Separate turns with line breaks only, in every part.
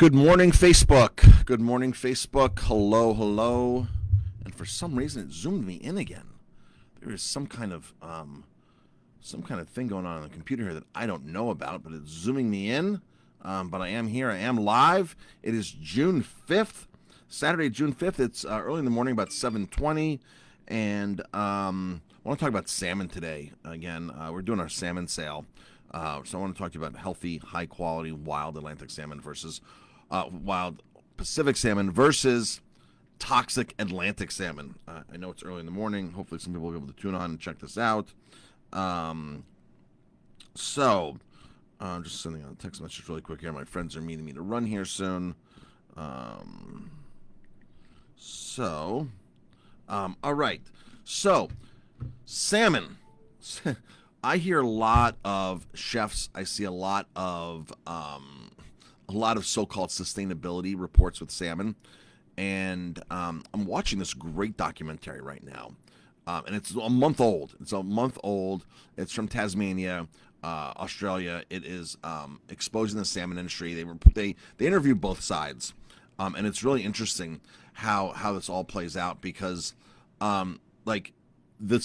Good morning, Facebook. Good morning, Facebook. Hello, hello. And for some reason, it zoomed me in again. There is some kind of thing going on the computer here that I don't know about, but it's zooming me in. But I am here. I am live. It is June 5th, Saturday, June 5th. It's early in the morning, about 7:20, and I want to talk about salmon today. Again, we're doing our salmon sale. So I want to talk to you about healthy, high-quality, wild Atlantic salmon versus wild Pacific salmon versus toxic Atlantic salmon. I know it's early in the morning. Hopefully some people will be able to tune on and check this out. I'm just sending out a text message really quick here. My friends are meeting me to run here soon. All right. So, salmon. I hear a lot of chefs. I see a lot of so-called sustainability reports with salmon, and I'm watching this great documentary right now, and it's a month old. It's from Tasmania, Australia. It is exposing the salmon industry. They interview both sides, and it's really interesting how this all plays out because like the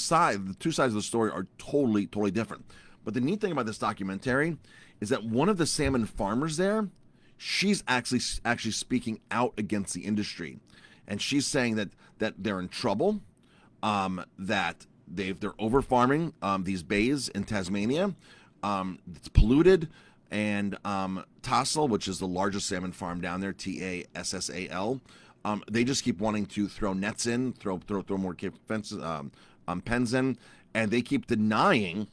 two sides of the story are totally different. But the neat thing about this documentary is that one of the salmon farmers there, she's actually speaking out against the industry, and she's saying that they're in trouble, that they're over farming these bays in Tasmania. It's polluted, and Tassal, which is the largest salmon farm down there, Tassal, they just keep wanting to throw nets in, throw more fences, pens in, and they keep denying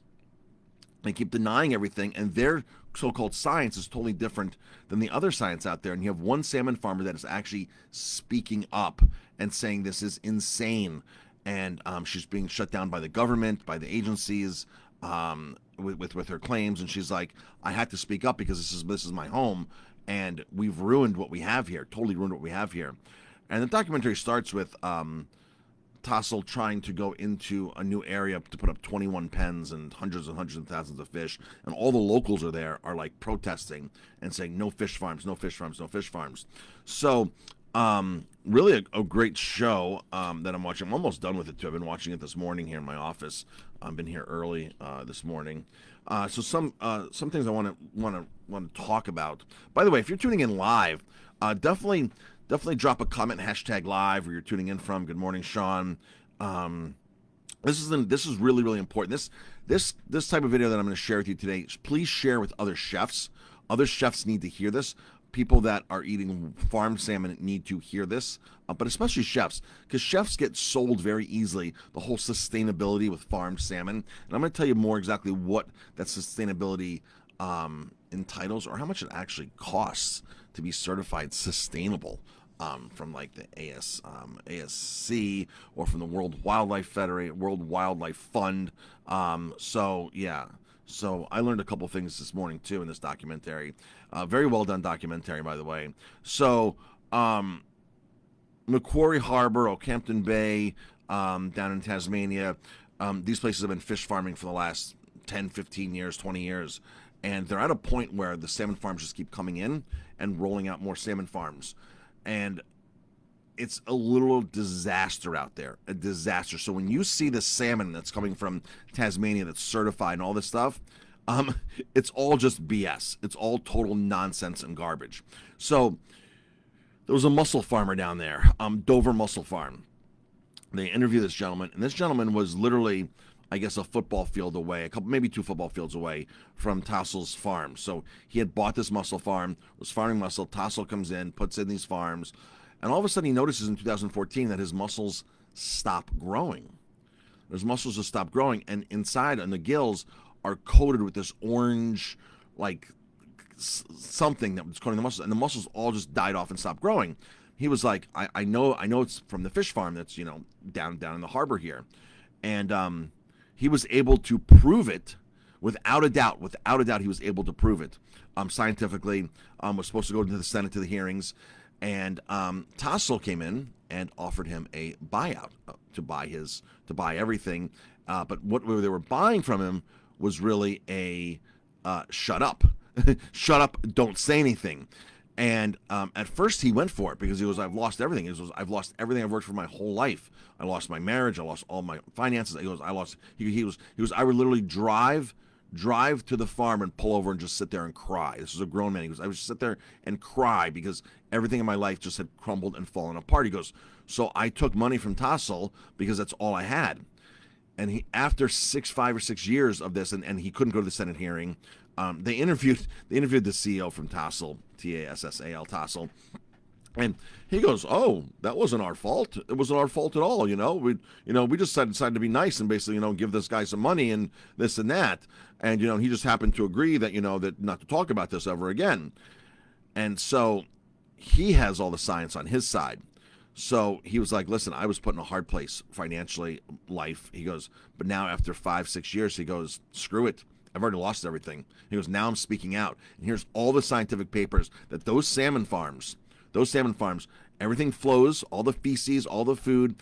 everything, and their so-called science is totally different than the other science out there. And you have one salmon farmer that is actually speaking up and saying this is insane, and she's being shut down by the government, by the agencies, with her claims. And she's like, I had to speak up because this is my home, and we've ruined what we have here, totally ruined what we have here. And the documentary starts with Tassal trying to go into a new area to put up 21 pens and hundreds of thousands of fish, and all the locals are like protesting and saying no fish farms, no fish farms, no fish farms. So really a great show that I'm watching. I'm almost done with it too. I've been watching it this morning here in my office. I've been here early this morning. So some things I want to talk about. By the way, if you're tuning in live, definitely drop a comment, #live, where you're tuning in from. Good morning, Sean. This is really important. This type of video that I'm going to share with you today, please share with other chefs. Other chefs need to hear this. People that are eating farm salmon need to hear this, but especially chefs, because chefs get sold very easily the whole sustainability with farmed salmon. And I'm going to tell you more exactly what that sustainability entitles, or how much it actually costs to be certified sustainable. From like the ASC, or from the World Wildlife Fund. So I learned a couple things this morning too in this documentary. Very well done documentary, by the way. So Macquarie Harbor, Okehampton Bay, down in Tasmania, these places have been fish farming for the last 10, 15 years, 20 years. And they're at a point where the salmon farms just keep coming in and rolling out more salmon farms. And it's a little disaster out there, a disaster. So when you see the salmon that's coming from Tasmania that's certified and all this stuff, it's all just BS. It's all total nonsense and garbage. So there was a mussel farmer down there, Dover Mussel Farm. They interviewed this gentleman, and this gentleman was literally, I guess, a football field away, maybe 2 football fields away from Tassal's farm. So he had bought this mussel farm, was farming mussel. Tassal comes in, puts in these farms, and all of a sudden he notices in 2014 that his mussels stop growing. His mussels just stop growing, and inside, and the gills are coated with this orange, like something that was coating the mussels, and the mussels all just died off and stopped growing. He was like, I know it's from the fish farm that's down in the harbor here, and he was able to prove it without a doubt. He was able to prove it scientifically. Was supposed to go to the Senate to the hearings, and Tassal came in and offered him a buyout to buy everything. But what they were buying from him was really a shut up, shut up, don't say anything. And at first he went for it because he goes, I've lost everything. He goes, I've lost everything I've worked for my whole life. I lost my marriage. I lost all my finances. He goes, I lost. He was. I would literally drive to the farm and pull over and just sit there and cry. This was a grown man. He goes, I would just sit there and cry because everything in my life just had crumbled and fallen apart. He goes, so I took money from Tassel because that's all I had. And he, after 5 or 6 years of this, and he couldn't go to the Senate hearing, they interviewed the CEO from Tassel, Tassal, Tassel, and he goes, "Oh, that wasn't our fault. It wasn't our fault at all. We just decided to be nice and basically, give this guy some money and this and that, and he just happened to agree that that not to talk about this ever again." And so he has all the science on his side. So he was like, listen, I was put in a hard place financially, life. He goes, but now after 5, 6 years, he goes, screw it. I've already lost everything. He goes, now I'm speaking out. And here's all the scientific papers that those salmon farms, everything flows, all the feces, all the food,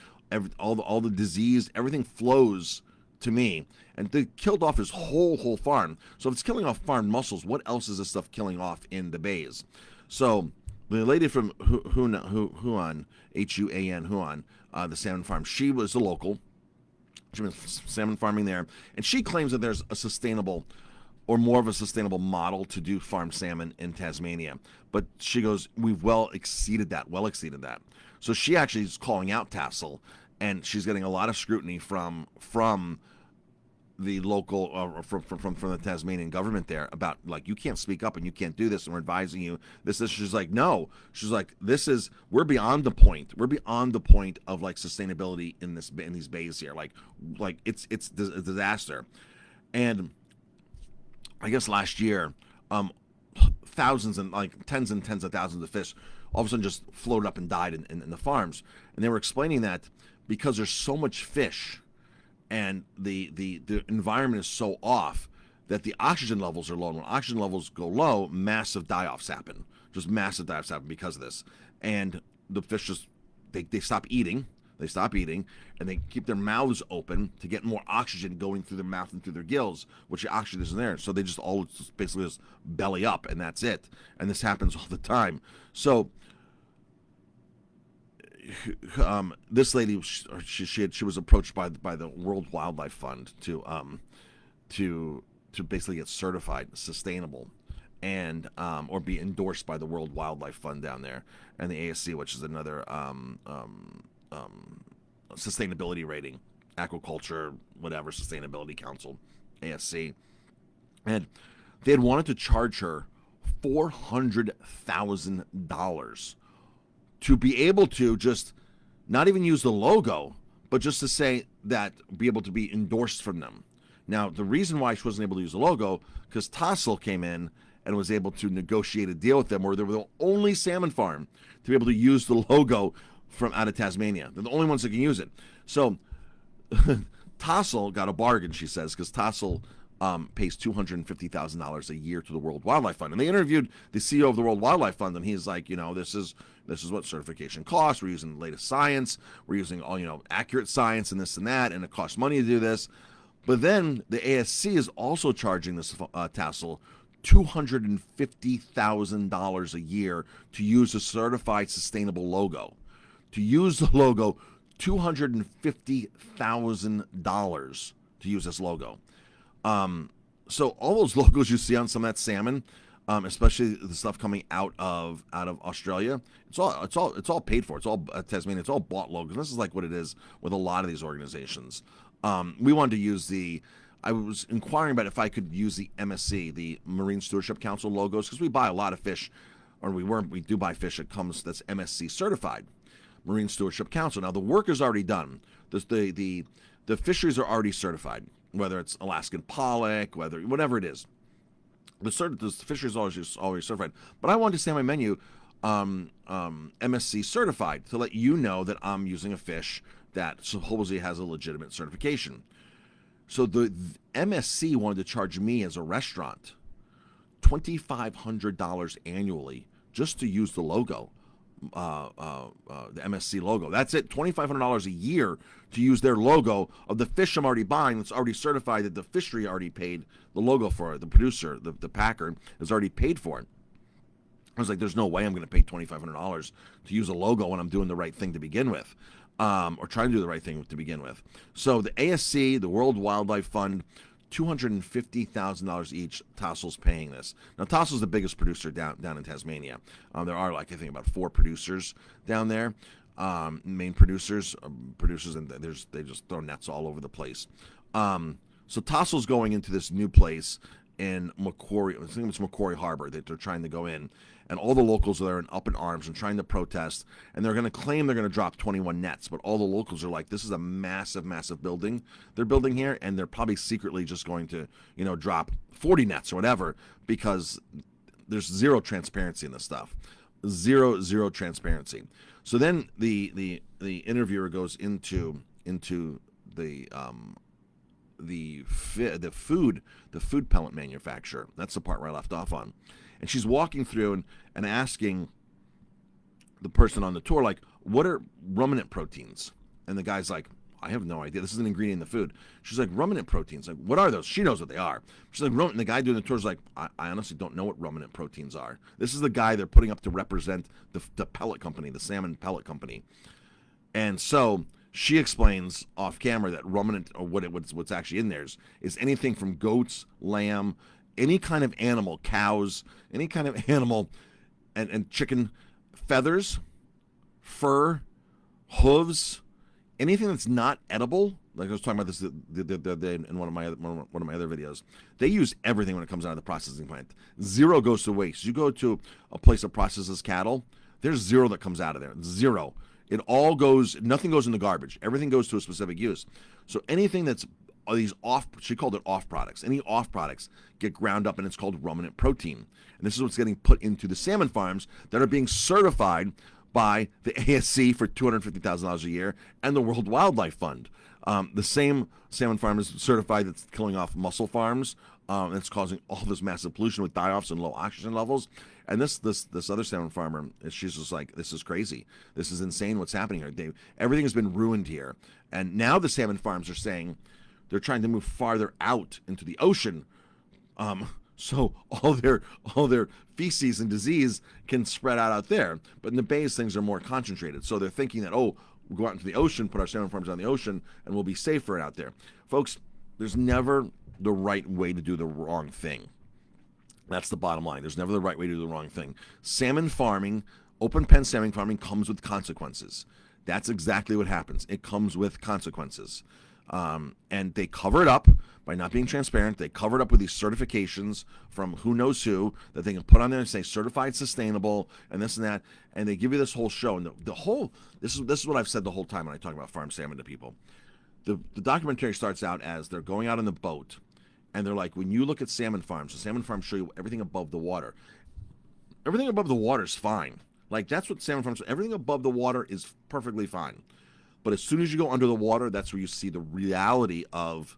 all the disease, everything flows to me. And they killed off his whole farm. So if it's killing off farm mussels, what else is this stuff killing off in the bays? So the lady from Huan, Huan, Huan, the salmon farm, she was a local. She was salmon farming there, and she claims that there's a sustainable, or more of a sustainable model to do farm salmon in Tasmania. But she goes, we've well exceeded that. So she actually is calling out Tassel, and she's getting a lot of scrutiny from the local from the Tasmanian government there about, like, you can't speak up and you can't do this, and we're advising you this. She's like, no, she's like, we're beyond the point of like sustainability in these bays here, like it's a disaster. And I guess last year, thousands and like tens and tens of thousands of fish all of a sudden just floated up and died in the farms, and they were explaining that because there's so much fish and the environment is so off that the oxygen levels are low. And when oxygen levels go low, massive die-offs happen. Just massive die-offs happen because of this. And the fish just, they stop eating. And they keep their mouths open to get more oxygen going through their mouth and through their gills, which the oxygen isn't there. So they just basically just belly up, and that's it. And this happens all the time. So this lady, she was approached by the World Wildlife Fund to basically get certified sustainable, and or be endorsed by the World Wildlife Fund down there, and the ASC, which is another sustainability rating, aquaculture, whatever, sustainability council, ASC, and they had wanted to charge her $400,000 to be able to just not even use the logo, but just to say that, be able to be endorsed from them. Now, the reason why she wasn't able to use the logo, because Tassel came in and was able to negotiate a deal with them where they were the only salmon farm to be able to use the logo from out of Tasmania. They're the only ones that can use it. So Tassel got a bargain, she says, because Tassel pays $250,000 a year to the World Wildlife Fund. And they interviewed the CEO of the World Wildlife Fund, and he's like, this is what certification costs. We're using the latest science. We're using all, accurate science and this and that, and it costs money to do this. But then the ASC is also charging this Tassel $250,000 a year to use a certified sustainable logo. To use the logo, $250,000 to use this logo. So all those logos you see on some of that salmon, especially the stuff coming out of Australia, it's all paid for. It's all Tasmania. It's all bought logos. This is like what it is with a lot of these organizations. We wanted to use I was inquiring about if I could use the MSC, the Marine Stewardship Council logos, because we buy a lot of fish, or we do buy fish that's MSC certified, Marine Stewardship Council. Now the work is already done. The fisheries are already certified, whether it's Alaskan pollock, whatever it is. The fisheries are always certified. But I wanted to say on my menu, MSC certified, to let you know that I'm using a fish that supposedly has a legitimate certification. So the MSC wanted to charge me as a restaurant $2,500 annually just to use the logo, the MSC logo. That's it, $2,500 a year to use their logo of the fish I'm already buying that's already certified, that the fishery already paid the logo for it. The producer, the packer, has already paid for it. I was like, there's no way I'm going to pay $2,500 to use a logo when I'm doing the right thing to begin with, or trying to do the right thing to begin with. So the ASC, the World Wildlife Fund, $250,000 each. Tassel's paying this. Now Tassel's the biggest producer down in Tasmania. There are, like, I think about 4 producers down there, main producers, and they just throw nets all over the place. So Tassel's going into this new place in Macquarie. I think it's Macquarie Harbor that they're trying to go in, and all the locals are there and up in arms and trying to protest, and they're going to claim they're going to drop 21 nets, but all the locals are like, this is a massive, massive building they're building here, and they're probably secretly just going to, drop 40 nets or whatever, because there's zero transparency in this stuff. Zero transparency. So then the interviewer goes into the food pellet manufacturer. That's the part where I left off on. And she's walking through and asking the person on the tour, like, what are ruminant proteins? And the guy's like, I have no idea. This is an ingredient in the food. She's like, ruminant proteins. Like, what are those? She knows what they are. She's like, and the guy doing the tour is like, I honestly don't know what ruminant proteins are. This is the guy they're putting up to represent the pellet company, the salmon pellet company. And so she explains off camera that ruminant, or what's actually in there, is anything from goats, lamb, any kind of animal, cows, any kind of animal, and chicken, feathers, fur, hooves, anything that's not edible. Like I was talking about this in one of my other videos. They use everything when it comes out of the processing plant. Zero goes to waste. You go to a place that processes cattle, there's zero that comes out of there. Zero. It all goes, nothing goes in the garbage. Everything goes to a specific use. So anything that's these she called it off products. Any off products get ground up, and it's called ruminant protein. And this is what's getting put into the salmon farms that are being certified by the ASC for $250,000 a year and the World Wildlife Fund. The same salmon farm is certified that's killing off mussel farms. It's causing all this massive pollution with die-offs and low oxygen levels. And this other salmon farmer, she's just like, this is crazy. This is insane what's happening here. Everything has been ruined here. And now the salmon farms are saying they're trying to move farther out into the ocean, so all their feces and disease can spread out there. But in the bays, things are more concentrated. So they're thinking that, we'll go out into the ocean, put our salmon farms on the ocean, and we'll be safer out there. Folks, there's never the right way to do the wrong thing. That's the bottom line. There's never the right way to do the wrong thing. Salmon farming, open pen salmon farming, comes with consequences. That's exactly what happens. It comes with consequences. And they cover it up by not being transparent. They cover it up with these certifications from who knows who that they can put on there and say certified sustainable and this and that. And they give you this whole show. And this is what I've said the whole time when I talk about farm salmon to people. The documentary starts out as they're going out on the boat, and they're like, when you look at salmon farms, the salmon farms show you everything above the water. Everything above the water is fine. Like, that's what salmon farms, everything above the water is perfectly fine. But as soon as you go under the water, that's where you see the reality of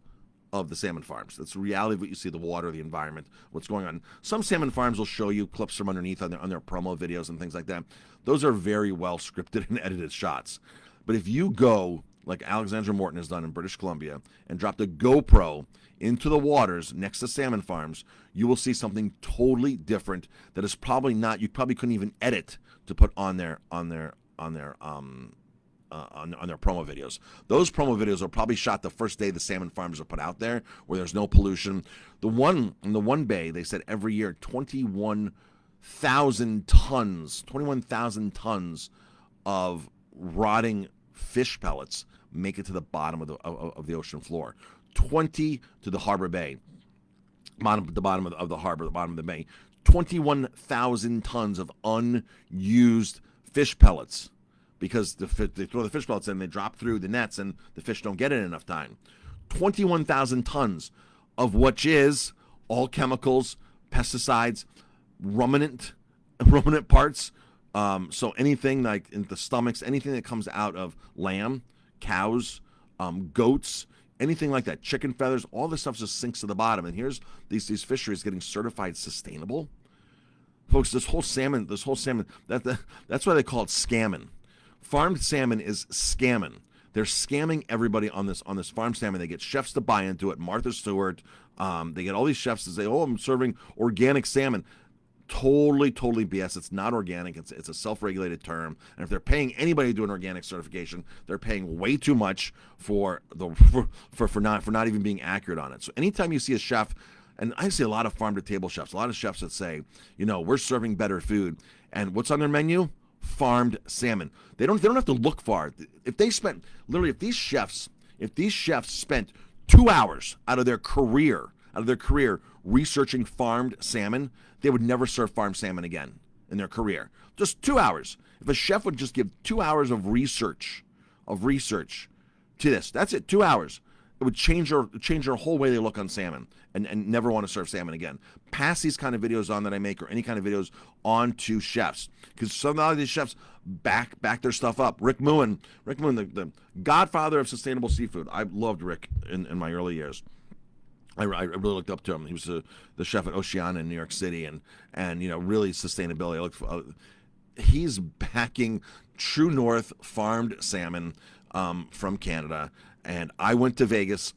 the salmon farms. That's the reality of what you see, the water, the environment, what's going on. Some salmon farms will show you clips from underneath on their promo videos and things like that. Those are very well scripted and edited shots. But if you go, like Alexandra Morton has done in British Columbia, and drop the GoPro into the waters next to salmon farms, you will see something totally different that is probably not, you probably couldn't even edit to put on their promo videos. Those promo videos are probably shot the first day the salmon farms are put out there, where there's no pollution. In the one bay, they said every year 21,000 tons of rotting fish pellets make it to the bottom of the ocean floor. 20 to the harbor bay, the bottom of the harbor, the bottom of the bay. 21,000 tons of unused fish pellets, because they throw the fish pellets in, they drop through the nets, and the fish don't get it in enough time. 21,000 tons of which is all chemicals, pesticides, ruminant parts. So anything like in the stomachs, anything that comes out of lamb, cows, goats, anything like that, chicken feathers, all this stuff just sinks to the bottom. And here's these fisheries getting certified sustainable. Folks, this whole salmon, that's why they call it scamming. Farmed salmon is scamming. They're scamming everybody on this farm salmon. They get chefs to buy into it. Martha Stewart, they get all these chefs to say, "Oh, I'm serving organic salmon." totally BS. It's not organic. It's a self-regulated term, and if they're paying anybody to do an organic certification, they're paying way too much for not even being accurate on it. So anytime you see a chef, and I see a lot of farm-to-table chefs, a lot of chefs that say, we're serving better food, and what's on their menu? Farmed salmon. They don't have to look far. If they spent literally, if these chefs spent 2 hours out of their career researching farmed salmon, they would never serve farmed salmon again in their career. Just 2 hours. If a chef would just give 2 hours of research to this, that's it. 2 hours. It would change their whole way they look on salmon and never want to serve salmon again. Pass these kind of videos on that I make, or any kind of videos, on to chefs, because some of these chefs back their stuff up. Rick Moon, the godfather of sustainable seafood. I loved Rick in my early years. I really looked up to him. He was the chef at Oceana in New York City, and really sustainability. He's backing True North farmed salmon from Canada. And I went to Vegas.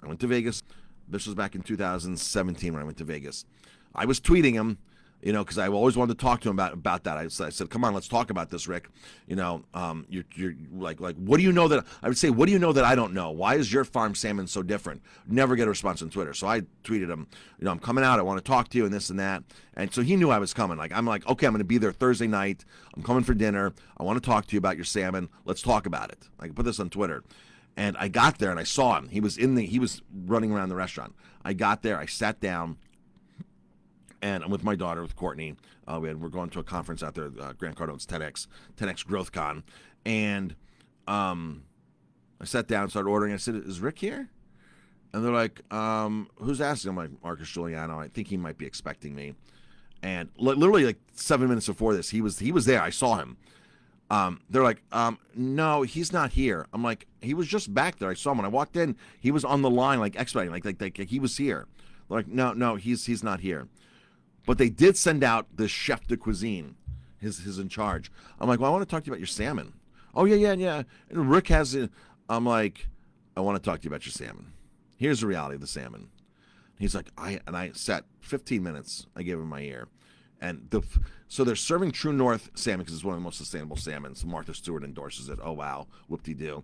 This was back in 2017 when I went to Vegas. I was tweeting him, because I always wanted to talk to him about that. I said, "Come on, let's talk about this, Rick. You're like, what do you know that?" I would say, "What do you know that I don't know? Why is your farm salmon so different?" Never get a response on Twitter. So I tweeted him, "I'm coming out. I want to talk to you, and this and that." And so he knew I was coming. I'm like, "Okay, I'm going to be there Thursday night. I'm coming for dinner. I want to talk to you about your salmon. Let's talk about it." I can put this on Twitter. And I got there and I saw him. He was running around the restaurant. I got there, I sat down, and I'm with my daughter, with Courtney. We're going to a conference out there, Grant Cardone's 10X Growth Con. And I sat down, started ordering. I said, "Is Rick here?" And they're like, "Who's asking?" I'm like, "Marcus Guiliano. I think he might be expecting me." And literally like 7 minutes before this, he was there. I saw him. They're like, "No, he's not here." I'm like, "He was just back there. I saw him when I walked in. He was on the line, like expediting, like he was here." They're like, "No, he's not here." But they did send out the chef de cuisine, his in charge. I'm like, "Well, I want to talk to you about your salmon." "Oh yeah. And Rick has it." I'm like, "I want to talk to you about your salmon. Here's the reality of the salmon." He's like, I sat 15 minutes. I gave him my ear. And so they're serving True North salmon because it's one of the most sustainable salmons. Martha Stewart endorses it. Oh wow, whoop-de-doo.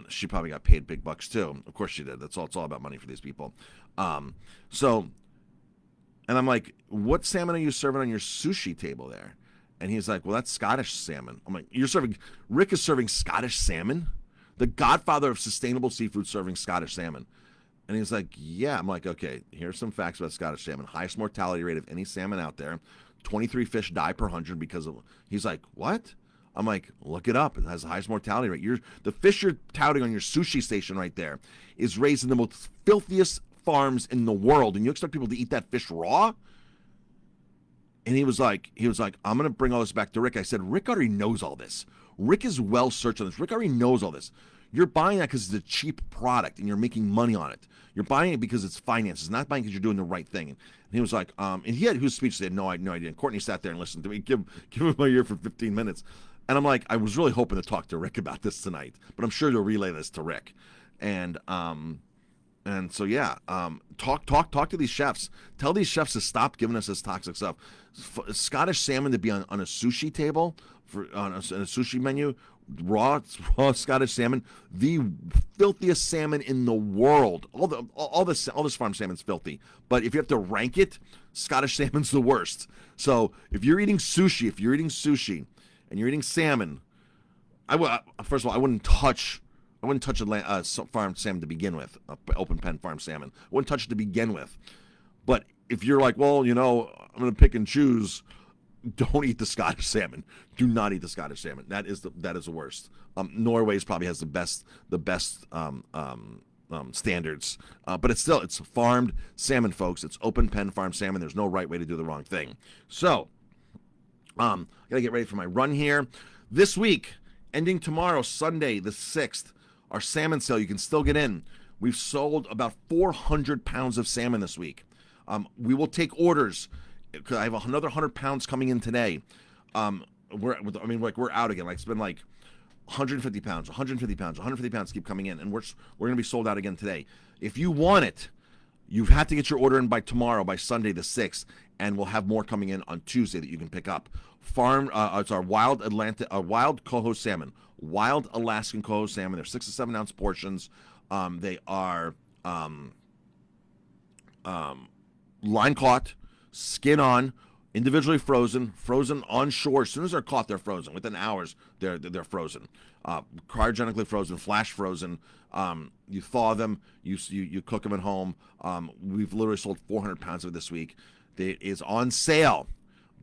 She probably got paid big bucks too. Of course she did. It's all about money for these people. And I'm like, "What salmon are you serving on your sushi table there?" And he's like, "Well, that's Scottish salmon." I'm like, Rick is serving Scottish salmon? The godfather of sustainable seafood serving Scottish salmon. And he's like, "Yeah." I'm like, "Okay, here's some facts about Scottish salmon. Highest mortality rate of any salmon out there. 23 fish die per 100 because of..." He's like, "What?" I'm like, "Look it up. It has the highest mortality rate. The fish you're touting on your sushi station right there is raised in the most filthiest farms in the world, and you expect people to eat that fish raw?" And he was like, "I'm going to bring all this back to Rick." I said, "Rick already knows all this. Rick is well searched on this. Rick already knows all this. You're buying that because it's a cheap product and you're making money on it. You're buying it because it's finances, not buying because you're doing the right thing." And he was like, and he was speechless. He had no idea. And Courtney sat there and listened to me, give him my ear for 15 minutes. And I'm like, I was really hoping to talk to Rick about this tonight, but I'm sure you'll relay this to Rick. And so yeah, talk to these chefs. Tell these chefs to stop giving us this toxic stuff. Scottish salmon to be on a sushi table, on a sushi menu. Raw Scottish salmon, the filthiest salmon in the world. All this farm salmon's filthy, but if you have to rank it, Scottish salmon's the worst. So if you're eating sushi and you're eating salmon, first of all, I wouldn't touch a farm salmon to begin with, open pen farm salmon. I wouldn't touch it to begin with. But if you're like, "Well, I'm going to pick and choose," don't eat the Scottish salmon. Do not eat the Scottish salmon. That is the worst. Norway's probably has the best standards, but it's farmed salmon, folks. It's open pen farm salmon. There's no right way to do the wrong thing. So, gotta get ready for my run here this week, ending tomorrow, Sunday the 6th. Our salmon sale. You can still get in. We've sold about 400 pounds of salmon this week. We will take orders. Because I have another 100 pounds coming in today. We're out again. Like, it's been like 150 pounds, 150 pounds, 150 pounds keep coming in, and we're going to be sold out again today. If you want it, you have to get your order in by tomorrow, by Sunday the 6th, and we'll have more coming in on Tuesday that you can pick up. It's our wild coho salmon, wild Alaskan coho salmon. They're 6 to 7 ounce portions. They are line caught, skin on, individually frozen on shore. As soon as they're caught, they're frozen. Within hours, they're frozen. Cryogenically frozen, flash frozen. You thaw them, you cook them at home. We've literally sold 400 pounds of it this week. It is on sale.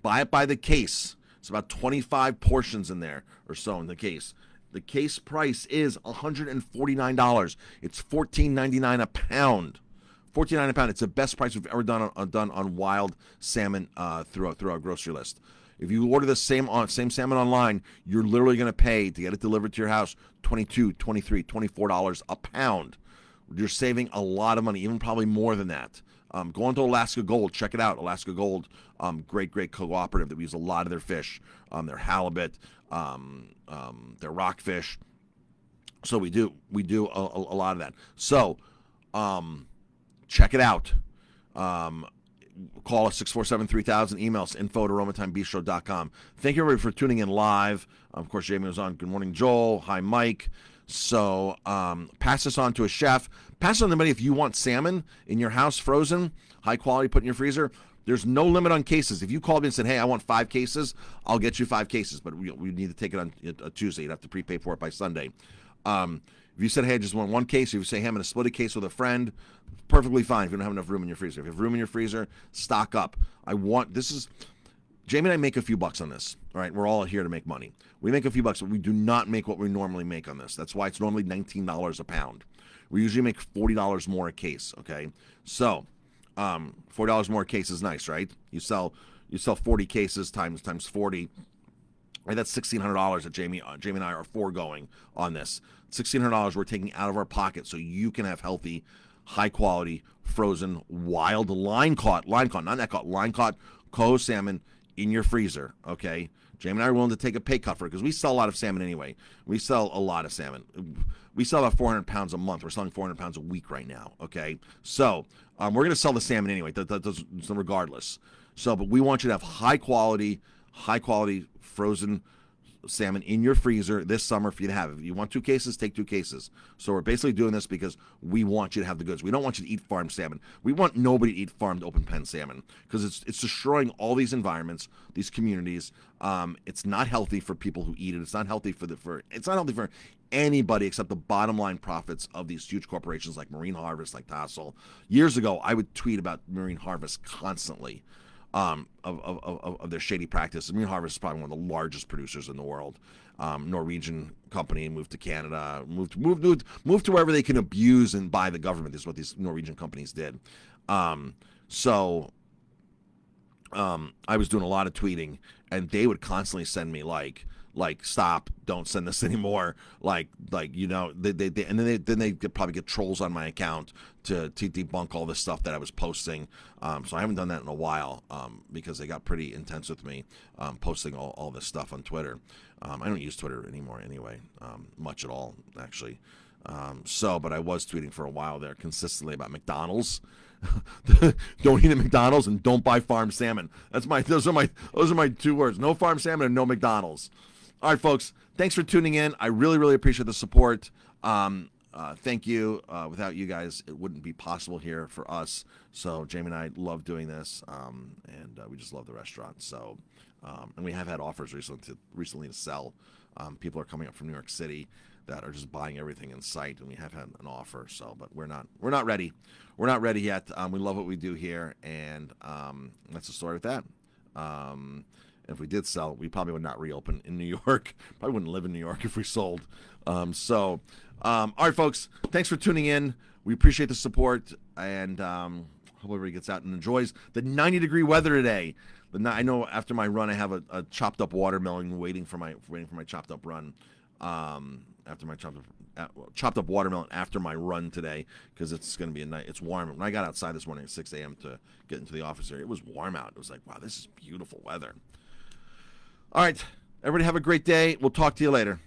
Buy it by the case. It's about 25 portions in there or so in the case. The case price is $149. It's $14.99 a pound. $14.99 a pound. It's the best price we've ever done on wild salmon through our grocery list. If you order the same salmon online, you're literally going to pay to get it delivered to your house $22, $23, $24 a pound. You're saving a lot of money, even probably more than that. Go on to Alaska Gold. Check it out. Alaska Gold, great cooperative that we use a lot of their fish, their halibut, their rockfish. So we do a lot of that. So check it out. Call us 647-3000. Email us info@aromatimebistro.com. Thank you everybody for tuning in live. Of course, Jamie was on. Good morning, Joel. Hi, Mike. So pass this on to a chef. Pass it on to anybody if you want salmon in your house, frozen, high quality, put in your freezer. There's no limit on cases. If you called me and said, hey, I want 5 cases, I'll get you 5 cases. But we need to take it on a Tuesday. You'd have to prepay for it by Sunday. If you said, hey, I just want 1 case, or you say, hey, I'm going to split a case with a friend, perfectly fine if you don't have enough room in your freezer. If you have room in your freezer, stock up. Jamie and I make a few bucks on this. All right, we're all here to make money. We make a few bucks, but we do not make what we normally make on this. That's why it's normally $19 a pound. We usually make $40 more a case, okay? So, $40 more a case is nice, right? You sell 40 cases times 40. Right, that's $1,600 that Jamie and I are foregoing on this. $1,600 we're taking out of our pocket so you can have healthy, high quality, frozen, wild line caught, not net caught, line caught coho salmon in your freezer, okay? Jamie and I are willing to take a pay cut for it because we sell a lot of salmon anyway. We sell a lot of salmon. We sell about 400 pounds a month. We're selling 400 pounds a week right now, okay? So we're going to sell the salmon anyway, regardless. So, but we want you to have high quality frozen salmon in your freezer this summer for you to have. If you want 2 cases, take 2 cases. So we're basically doing this because we want you to have the goods. We don't want you to eat farmed salmon. We want nobody to eat farmed open pen salmon because it's destroying all these environments, these communities. It's not healthy for people who eat it. It's not healthy it's not healthy for anybody except the bottom line profits of these huge corporations like Marine Harvest, like Tassel. Years ago, I would tweet about Marine Harvest constantly. Of their shady practice. Marine Harvest is probably one of the largest producers in the world. Norwegian company, moved to Canada, moved to wherever they can abuse and buy the government. This is what these Norwegian companies did. So I was doing a lot of tweeting, and they would constantly send me like stop, don't send this anymore. Then they probably get trolls on my account to debunk all this stuff that I was posting. So I haven't done that in a while because they got pretty intense with me posting all this stuff on Twitter. I don't use Twitter anymore anyway, much at all actually. But I was tweeting for a while there consistently about McDonald's. Don't eat at McDonald's and don't buy farmed salmon. Those are my 2 words. No farmed salmon and no McDonald's. All right, folks, thanks for tuning in. I really, really appreciate the support. Thank you. Without you guys, it wouldn't be possible here for us. So Jamie and I love doing this, and we just love the restaurant. So, and we have had offers recently to sell. People are coming up from New York City that are just buying everything in sight, and we have had an offer. So, but we're not ready. We're not ready yet. We love what we do here, and that's the story with that. If we did sell, we probably would not reopen in New York. Probably wouldn't live in New York if we sold. All right, folks, thanks for tuning in. We appreciate the support, and hope everybody gets out and enjoys the 90-degree weather today. I know after my run, I have a chopped up watermelon waiting for my chopped up run. After my chopped up watermelon after my run today because it's going to be it's warm. When I got outside this morning at 6 a.m. to get into the office area, it was warm out. It was like, wow, this is beautiful weather. All right, everybody have a great day. We'll talk to you later.